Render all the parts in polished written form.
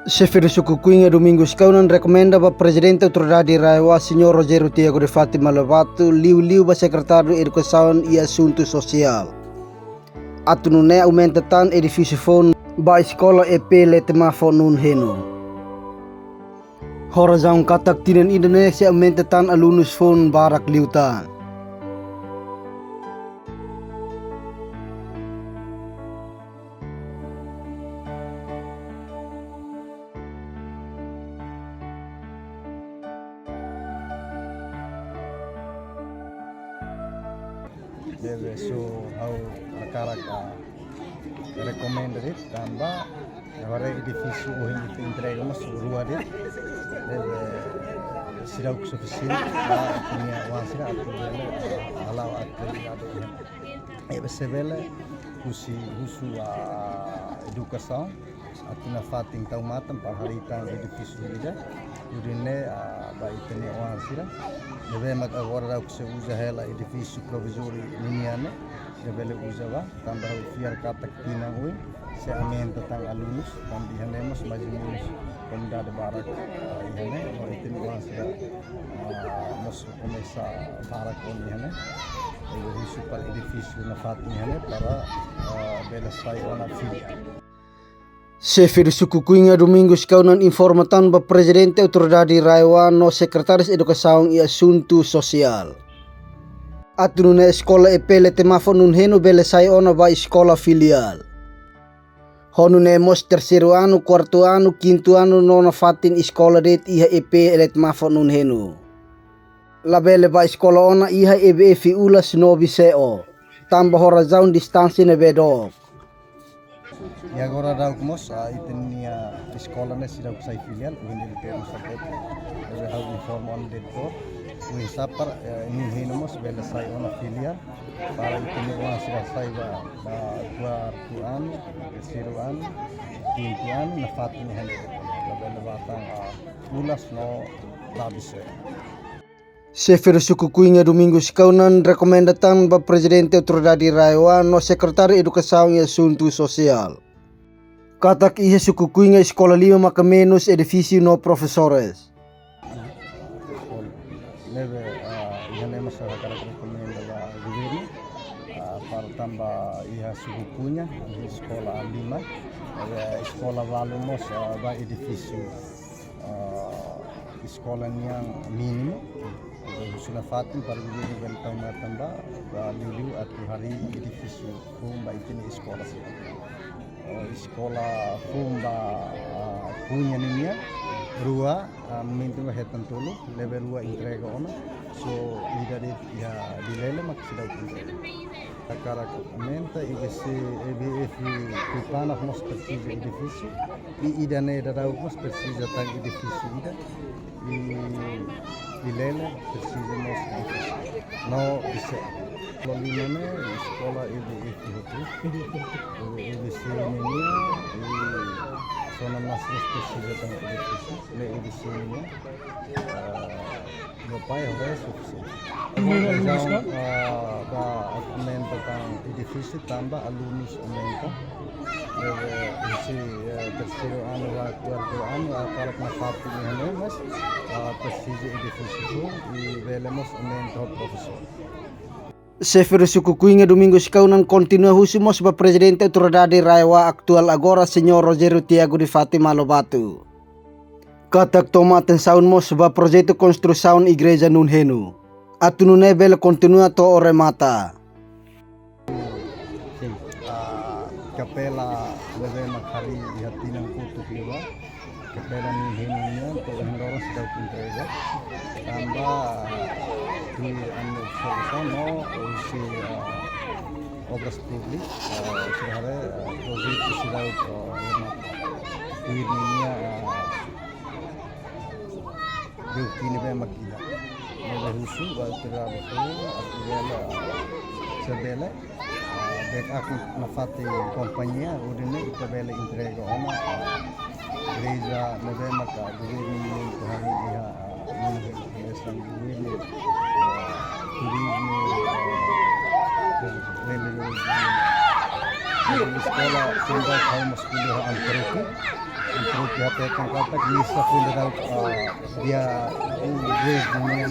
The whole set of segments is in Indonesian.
Seferi sukukuinga domingos kaunan rekomenda ba presidente autoridade raiwa senhor Rogério Tiago de Fátima Lobato liu ba secretário de educação e assuntos social. Atunune aumenta tan edifício fon ba escola EP letema fon nun heno. Horazão katak tinan Indonesia aumenta tan alunos fon barak liutan. So how rakarak recommended it tamba agora edifício o hindi entrega mas rua dit deve será o suficiente para tinha wansira atubele alau atubele ebesebele husu educação atina fating taumatan paharitan edifício ida urine ba itene wansira deve mag agora o se usa ela edifício provisório niniane deve usava tambah fiar katak tinang ui se aumenta tang alunos tambihan lemos majinus comunidade barak ihane no itene wansira mos começa barak on ihane o super edifício na fating ihane para bela sai ona filia. Seferi sukukuinga domingos kaunan informatan ba presidente autoridade raiwa no sekretaris educação e assunto social. Atunune escola EP letema fon nun heno bele sai ona ba escola filial. Honune mos terceiro ano, quarto ano, quinto ano nona fatin escola det iha EP letema fon nun heno. Labele ba escola ona iha EBF ulas novi CO. Tambah horazão distância ne bedok. E agora dá alguns itenia escola ne sida usai filial undi ter support ebe hal informal diretor ui sapar ini hinamos bela sai ona filial para itenia wan sida sai ba quarto ano terceiro ano quinto ano na fatni hande la bela batang ulas no labise. Seferi sukukuinga domingos kaunan rekomendatan ba presidente autoridade raiwa no sekretaris educação e assunto social. Katak ihe sukukuinga escola lima maka menos edifício no professores. Leve ihane masyarakat rekomenda ba governo para tambah iha sukukunya sekolah lima sekolah valumos ba edifício sekolah yang minimum sudah fatin para governo bentang tambah liu atau hari edifício kumba itu sekolah sih. Sekolah kumba punya ninya rua mintu hetan tulu level rua entrega ona so ida ya dilele mak sudah entrega akara menta ibc EBF kupana mos precisa edifício e ida ne da mos precisa tang edifício ida dilele precisa mos edifício no bisa Lolimane sekolah EBF itu EBC ini zona nasional spesial tentang edukasi le EBC ini lupa ya udah sukses. Kemudian aumenta tentang edukasi tambah alumnus aumenta. Isi tersiru anu quarto anu kalau nafati ini mas presisi edukasi itu velemos aumenta profesor. Seferi sukukuinga domingos kaunan continua husimos ba presidente autoridade raiwa aktual agora senhor Rogério Tiago de Fátima Lobato. Katak tomaten saun mos ba projeto construção igreja nun henu. Atunune bela continua to oremata. Kapela leve makhari hati nang kutuk liwa. Kapela nun henu nya to hendoros sudah entrega. Tambah di anu solusi no usi obras publik sudah ada proyek sudah ini bukti ni memang kita ada husu waktu ada tu artinya sebela backup nafati kompanya udine itu bela entrega ona gereja memang ka governo hari dia ini sang governo turismo religioso sekolah tunda kaum sekolah antarku untuk dihapekan katak bisa pun dalam dia dunia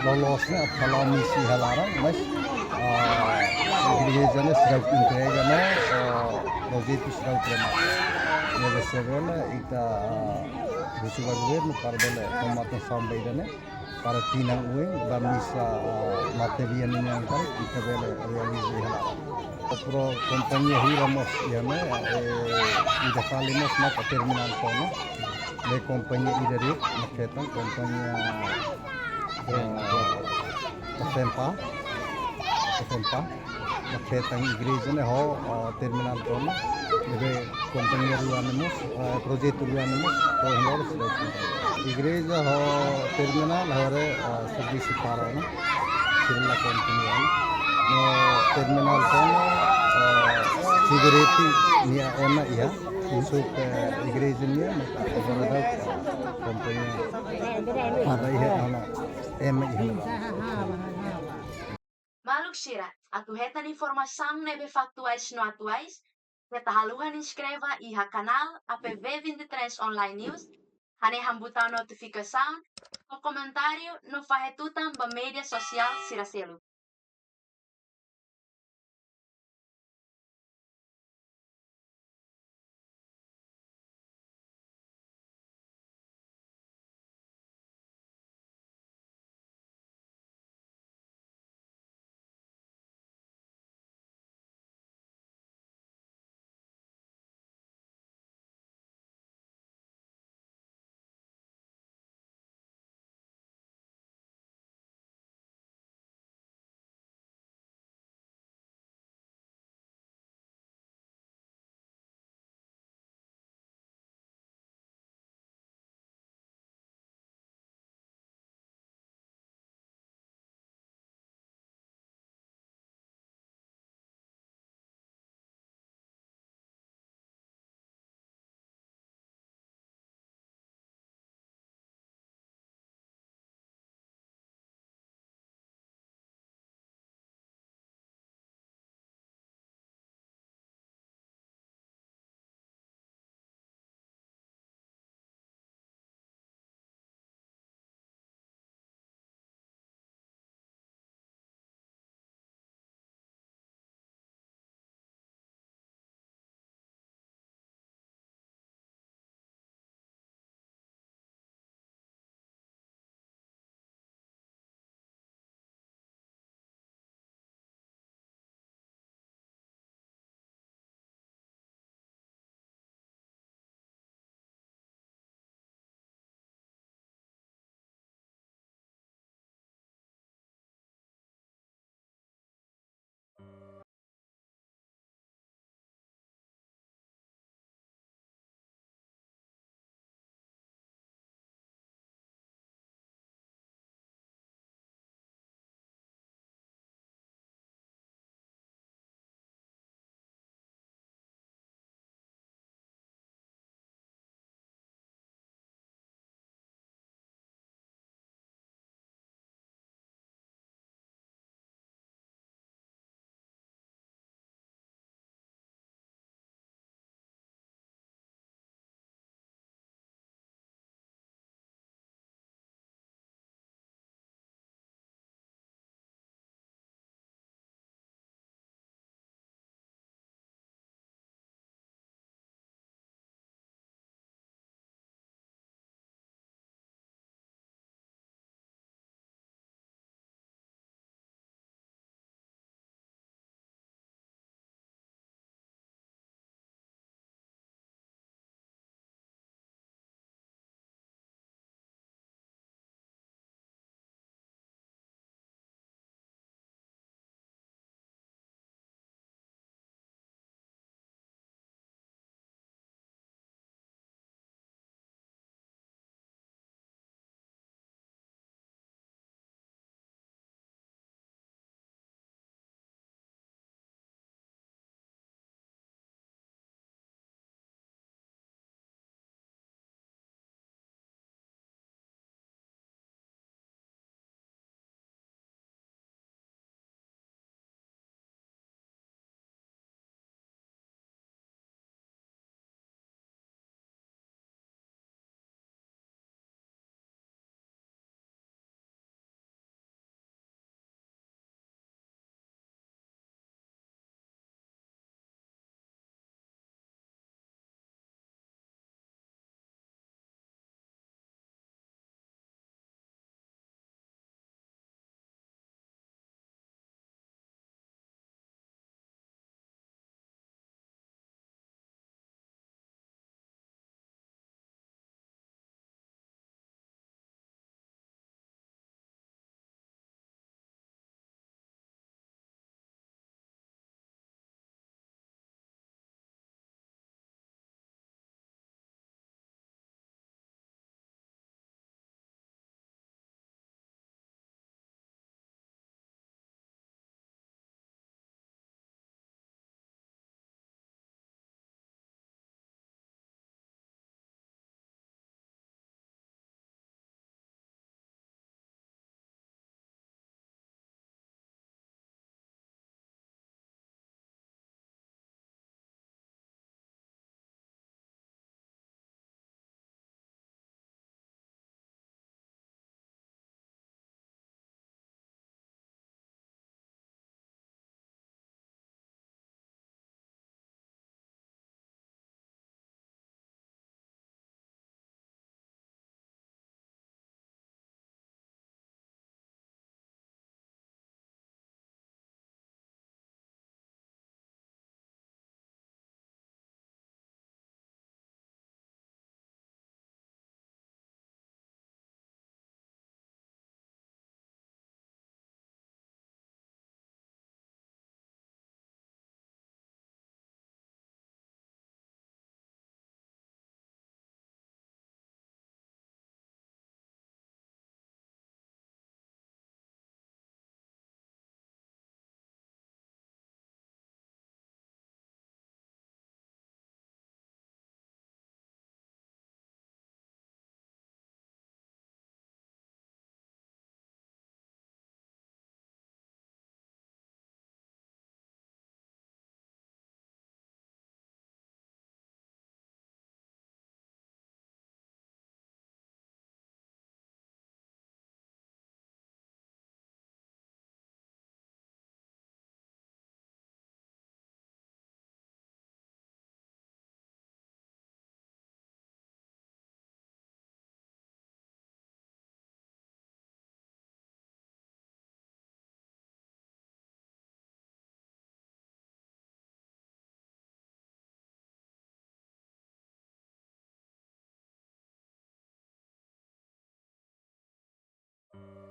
lolosnya kalau misi halaran mas gereja sedang entrega proyek sedang terima ya sebelumnya kita bersuara governo para delle pematuhan sampai dan para tinang uang dan bisa material ini yang kan kita boleh realisasi halaran pro kompanya hiramos ya ida falimos maka terminal kono le kompanya ida rit maketan kompanya Tempa maketan igreja ne ho terminal kono le kompanya ruanemos proyek ruanemos to hindos igreja ho terminal hore servisi para no sila kompanya no terminal kono sigareti niya ema iya usuk igreja niya maka kompanya para iya ana ema iya Maluk Shira, atu hetan informação nebe factuais no atuais, reta haluhan inscreva iha canal APV23 Online News, hane hambutau notificação, o comentário no fahetutan ba media sosial Siraselu.